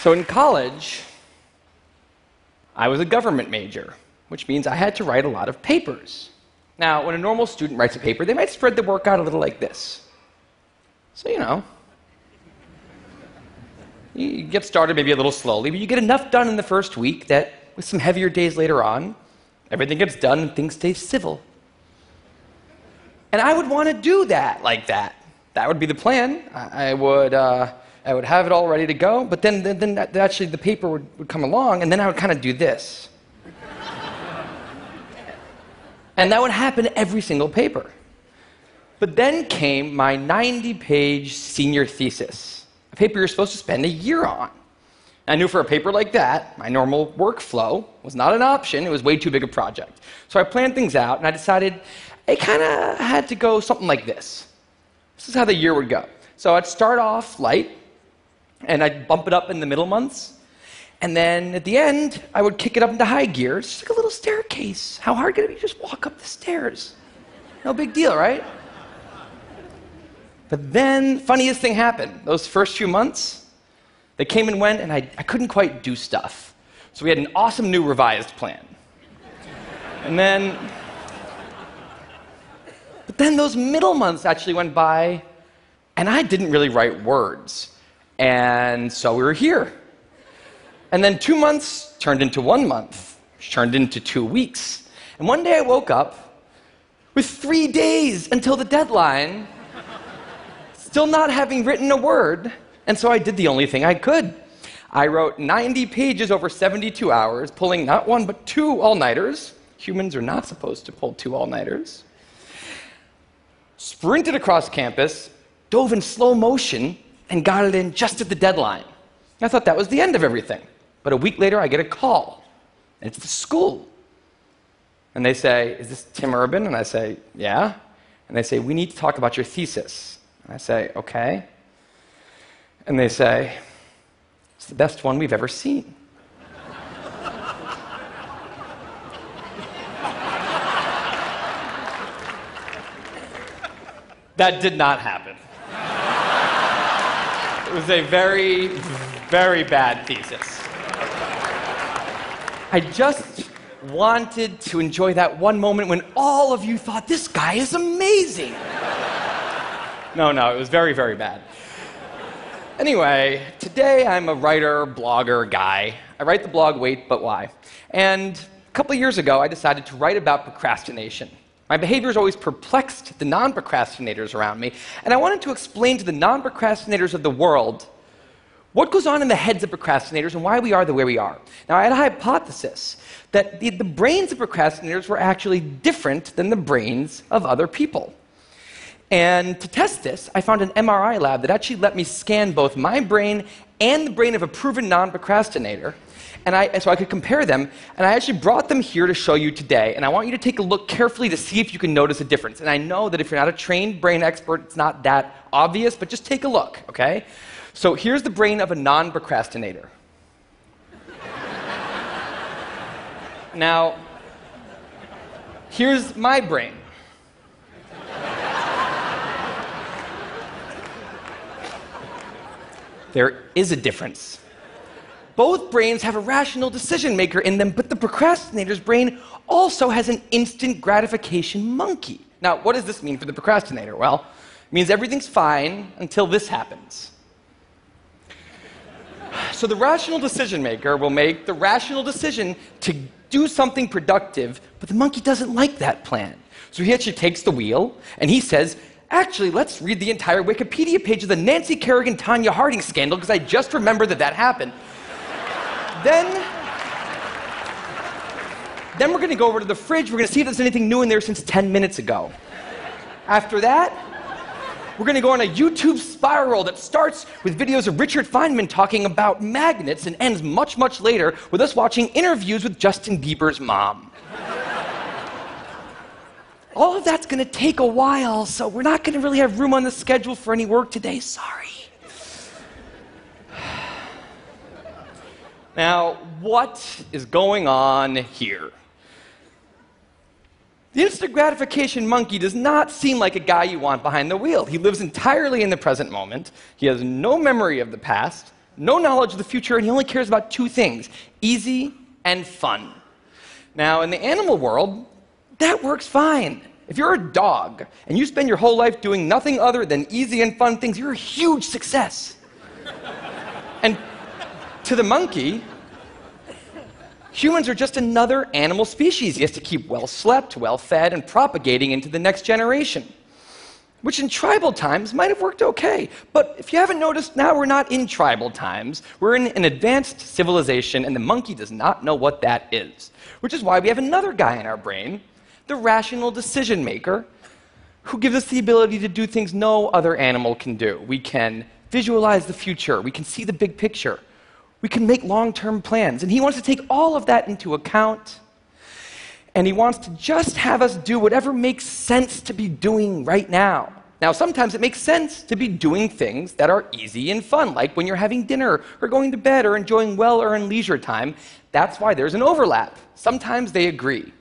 So in college, I was a government major, which means I had to write a lot of papers. Now, when a normal student writes a paper, they might spread the work out a little like this. So, you get started maybe a little slowly, but you get enough done in the first week that with some heavier days later on, everything gets done and things stay civil. And I would want to do that like that. That would be the plan. I would have it all ready to go, but then actually the paper would come along, and then I would kind of do this. And that would happen every single paper. But then came my 90-page senior thesis, a paper you're supposed to spend a year on. I knew for a paper like that, my normal workflow was not an option. It was way too big a project. So I planned things out, and I decided I kind of had to go something like this. This is how the year would go. So I'd start off light, and I'd bump it up in the middle months. And then at the end, I would kick it up into high gear. It's just like a little staircase. How hard could it be to just walk up the stairs? No big deal, right? But then, funniest thing happened. Those first few months, they came and went, and I couldn't quite do stuff. So we had an awesome new revised plan. But then those middle months actually went by, and I didn't really write words. And so we were here. And then 2 months turned into 1 month, which turned into 2 weeks. And one day I woke up with 3 days until the deadline, still not having written a word, and so I did the only thing I could. I wrote 90 pages over 72 hours, pulling not one but 2 all-nighters. Humans are not supposed to pull 2 all-nighters. Sprinted across campus, dove in slow motion, and got it in just at the deadline. I thought that was the end of everything. But a week later, I get a call. And it's the school. And they say, "Is this Tim Urban?" And I say, "Yeah." And they say, "We need to talk about your thesis." And I say, "Okay." And they say, "It's the best one we've ever seen." That did not happen. It was a very, very bad thesis. I just wanted to enjoy that one moment when all of you thought, "This guy is amazing." No, it was very, very bad. Anyway, today I'm a writer, blogger guy. I write the blog Wait, But Why? And a couple of years ago, I decided to write about procrastination. My behaviors always perplexed the non-procrastinators around me, and I wanted to explain to the non-procrastinators of the world what goes on in the heads of procrastinators and why we are the way we are. Now, I had a hypothesis that the brains of procrastinators were actually different than the brains of other people. And to test this, I found an MRI lab that actually let me scan both my brain and the brain of a proven non-procrastinator, so I could compare them, and I actually brought them here to show you today, and I want you to take a look carefully to see if you can notice a difference. And I know that if you're not a trained brain expert, it's not that obvious, but just take a look, okay? So here's the brain of a non-procrastinator. Now, here's my brain. There is a difference. Both brains have a rational decision maker in them, but the procrastinator's brain also has an instant gratification monkey. Now, what does this mean for the procrastinator? Well, it means everything's fine until this happens. So the rational decision maker will make the rational decision to do something productive, but the monkey doesn't like that plan. So he actually takes the wheel, and he says, "Actually, let's read the entire Wikipedia page of the Nancy Kerrigan-Tanya Harding scandal, because I just remembered that happened. Then we're going to go over to the fridge. We're going to see if there's anything new in there since 10 minutes ago. After that, we're going to go on a YouTube spiral that starts with videos of Richard Feynman talking about magnets and ends much, much later with us watching interviews with Justin Bieber's mom. All of that's going to take a while, so we're not going to really have room on the schedule for any work today. Sorry." Now, what is going on here? The instant gratification monkey does not seem like a guy you want behind the wheel. He lives entirely in the present moment. He has no memory of the past, no knowledge of the future, and he only cares about two things: easy and fun. Now, in the animal world, that works fine. If you're a dog and you spend your whole life doing nothing other than easy and fun things, you're a huge success. And to the monkey, humans are just another animal species. He has to keep well slept, well fed, and propagating into the next generation, which in tribal times might have worked okay. But if you haven't noticed, now we're not in tribal times. We're in an advanced civilization, and the monkey does not know what that is, which is why we have another guy in our brain, the rational decision maker, who gives us the ability to do things no other animal can do. We can visualize the future. We can see the big picture. We can make long-term plans. And he wants to take all of that into account, and he wants to just have us do whatever makes sense to be doing right now. Now, sometimes it makes sense to be doing things that are easy and fun, like when you're having dinner or going to bed or enjoying well-earned leisure time. That's why there's an overlap. Sometimes they agree.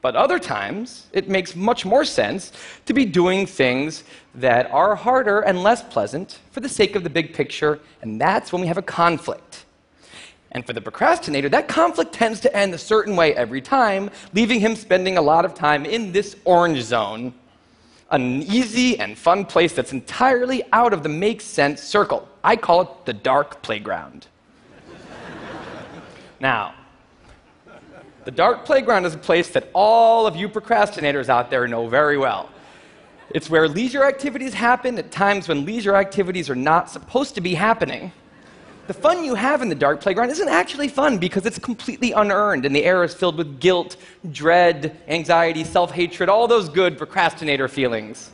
But other times, it makes much more sense to be doing things that are harder and less pleasant for the sake of the big picture, and that's when we have a conflict. And for the procrastinator, that conflict tends to end a certain way every time, leaving him spending a lot of time in this orange zone, an easy and fun place that's entirely out of the makes sense circle. I call it the dark playground. Now, the dark playground is a place that all of you procrastinators out there know very well. It's where leisure activities happen at times when leisure activities are not supposed to be happening. The fun you have in the dark playground isn't actually fun because it's completely unearned, and the air is filled with guilt, dread, anxiety, self-hatred, all those good procrastinator feelings.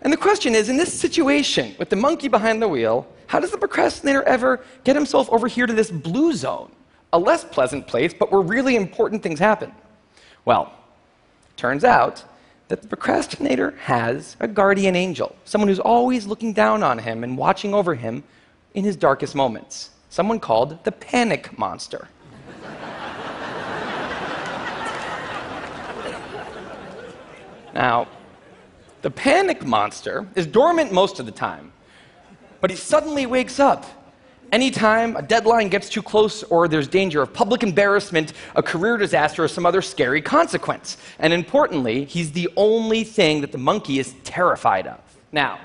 And the question is, in this situation, with the monkey behind the wheel, how does the procrastinator ever get himself over here to this blue zone? A less pleasant place, but where really important things happen. Well, turns out that the procrastinator has a guardian angel, someone who's always looking down on him and watching over him in his darkest moments, someone called the panic monster. Now, the panic monster is dormant most of the time, but he suddenly wakes up anytime a deadline gets too close or there's danger of public embarrassment, a career disaster, or some other scary consequence. And importantly, he's the only thing that the monkey is terrified of. Now,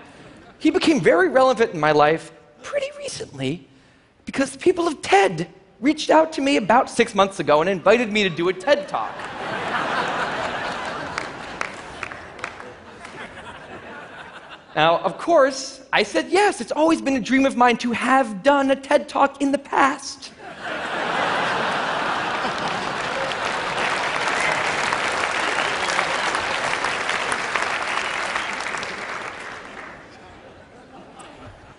he became very relevant in my life pretty recently because the people of TED reached out to me about 6 months ago and invited me to do a TED Talk. Now, of course, I said yes. It's always been a dream of mine to have done a TED Talk in the past.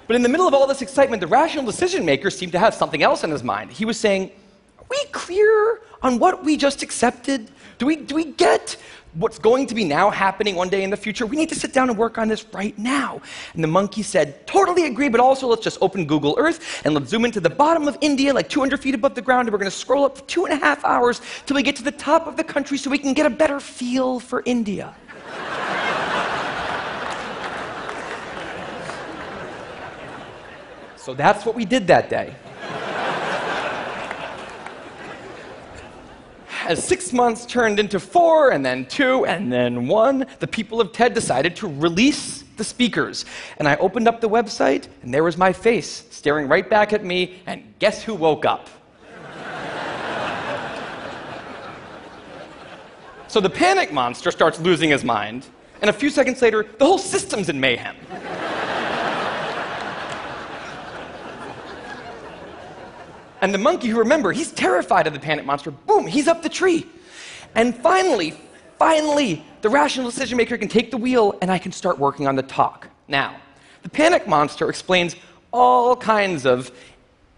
But in the middle of all this excitement, the rational decision maker seemed to have something else in his mind. He was saying, are we clear on what we just accepted? Do we get what's going to be now happening one day in the future? We need to sit down and work on this right now. And the monkey said, totally agree, but also let's just open Google Earth and let's zoom into the bottom of India, like 200 feet above the ground, and we're going to scroll up for 2.5 hours till we get to the top of the country so we can get a better feel for India. So that's what we did that day. As 6 months turned into 4, and then 2, and then 1, the people of TED decided to release the speakers. And I opened up the website, and there was my face staring right back at me, and guess who woke up? So the panic monster starts losing his mind, and a few seconds later, the whole system's in mayhem. And the monkey, who, remember, he's terrified of the panic monster, boom, he's up the tree. And finally, the rational decision maker can take the wheel and I can start working on the talk. Now, the panic monster explains all kinds of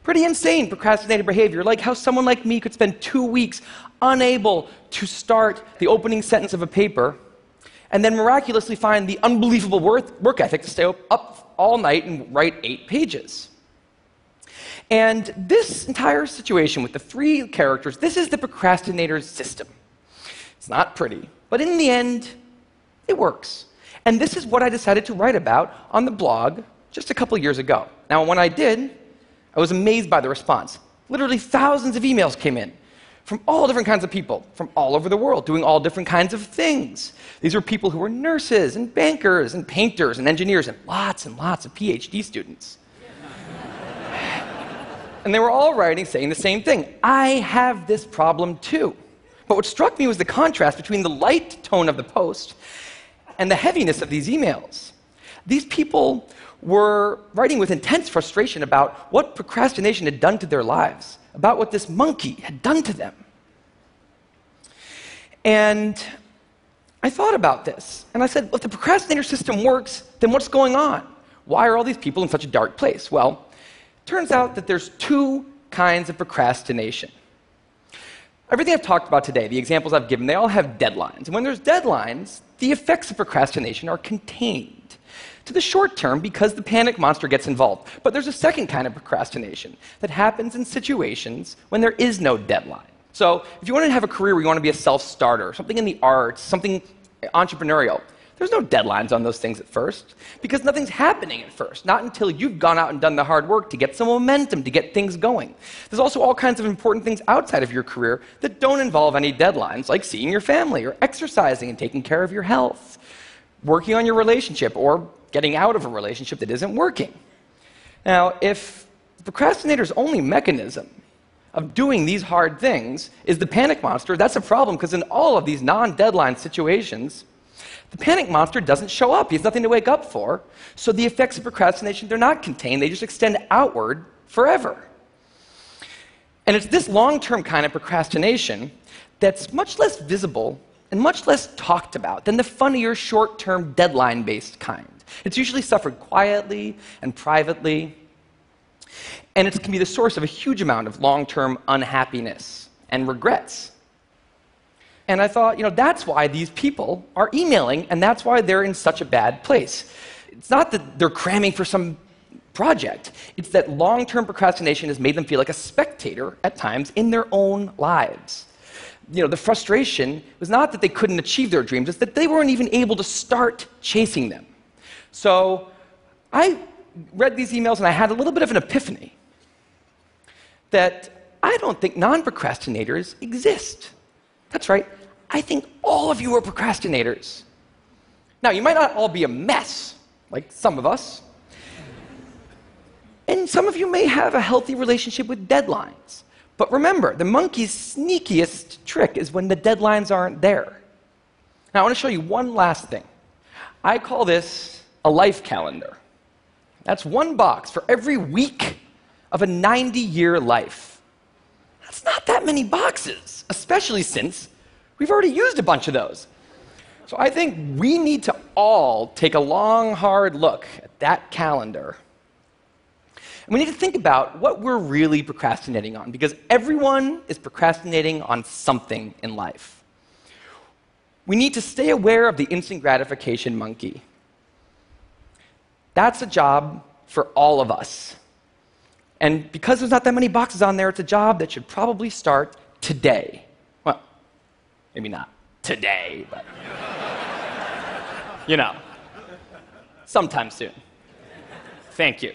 pretty insane procrastinating behavior, like how someone like me could spend 2 weeks unable to start the opening sentence of a paper and then miraculously find the unbelievable work ethic to stay up all night and write 8 pages. And this entire situation with the 3 characters, this is the procrastinator's system. It's not pretty, but in the end, it works. And this is what I decided to write about on the blog just a couple years ago. Now, when I did, I was amazed by the response. Literally thousands of emails came in from all different kinds of people, from all over the world, doing all different kinds of things. These were people who were nurses and bankers and painters and engineers and lots of PhD students. And they were all writing saying the same thing. I have this problem too. But what struck me was the contrast between the light tone of the post and the heaviness of these emails. These people were writing with intense frustration about what procrastination had done to their lives, about what this monkey had done to them. And I thought about this, and I said, well, if the procrastinator system works, then what's going on? Why are all these people in such a dark place? Well, it turns out that there's two kinds of procrastination. Everything I've talked about today, the examples I've given, they all have deadlines. And when there's deadlines, the effects of procrastination are contained to the short term because the panic monster gets involved. But there's a second kind of procrastination that happens in situations when there is no deadline. So if you want to have a career where you want to be a self-starter, something in the arts, something entrepreneurial, there's no deadlines on those things at first because nothing's happening at first, not until you've gone out and done the hard work to get some momentum, to get things going. There's also all kinds of important things outside of your career that don't involve any deadlines, like seeing your family or exercising and taking care of your health, working on your relationship, or getting out of a relationship that isn't working. Now, if the procrastinator's only mechanism of doing these hard things is the panic monster, that's a problem because in all of these non-deadline situations, the panic monster doesn't show up. He has nothing to wake up for. So the effects of procrastination, they're not contained. They just extend outward forever. And it's this long-term kind of procrastination that's much less visible and much less talked about than the funnier, short-term, deadline-based kind. It's usually suffered quietly and privately, and it can be the source of a huge amount of long-term unhappiness and regrets. And I thought, that's why these people are emailing, and that's why they're in such a bad place. It's not that they're cramming for some project. It's that long-term procrastination has made them feel like a spectator at times in their own lives. The frustration was not that they couldn't achieve their dreams, it's that they weren't even able to start chasing them. So I read these emails and I had a little bit of an epiphany that I don't think non-procrastinators exist. That's right. I think all of you are procrastinators. Now, you might not all be a mess, like some of us. And some of you may have a healthy relationship with deadlines. But remember, the monkey's sneakiest trick is when the deadlines aren't there. Now, I want to show you one last thing. I call this a life calendar. That's one box for every week of a 90-year life. That's not that many boxes, especially since we've already used a bunch of those. So I think we need to all take a long, hard look at that calendar. And we need to think about what we're really procrastinating on, because everyone is procrastinating on something in life. We need to stay aware of the instant gratification monkey. That's a job for all of us. And because there's not that many boxes on there, it's a job that should probably start today. Well, maybe not today, but sometime soon. Thank you.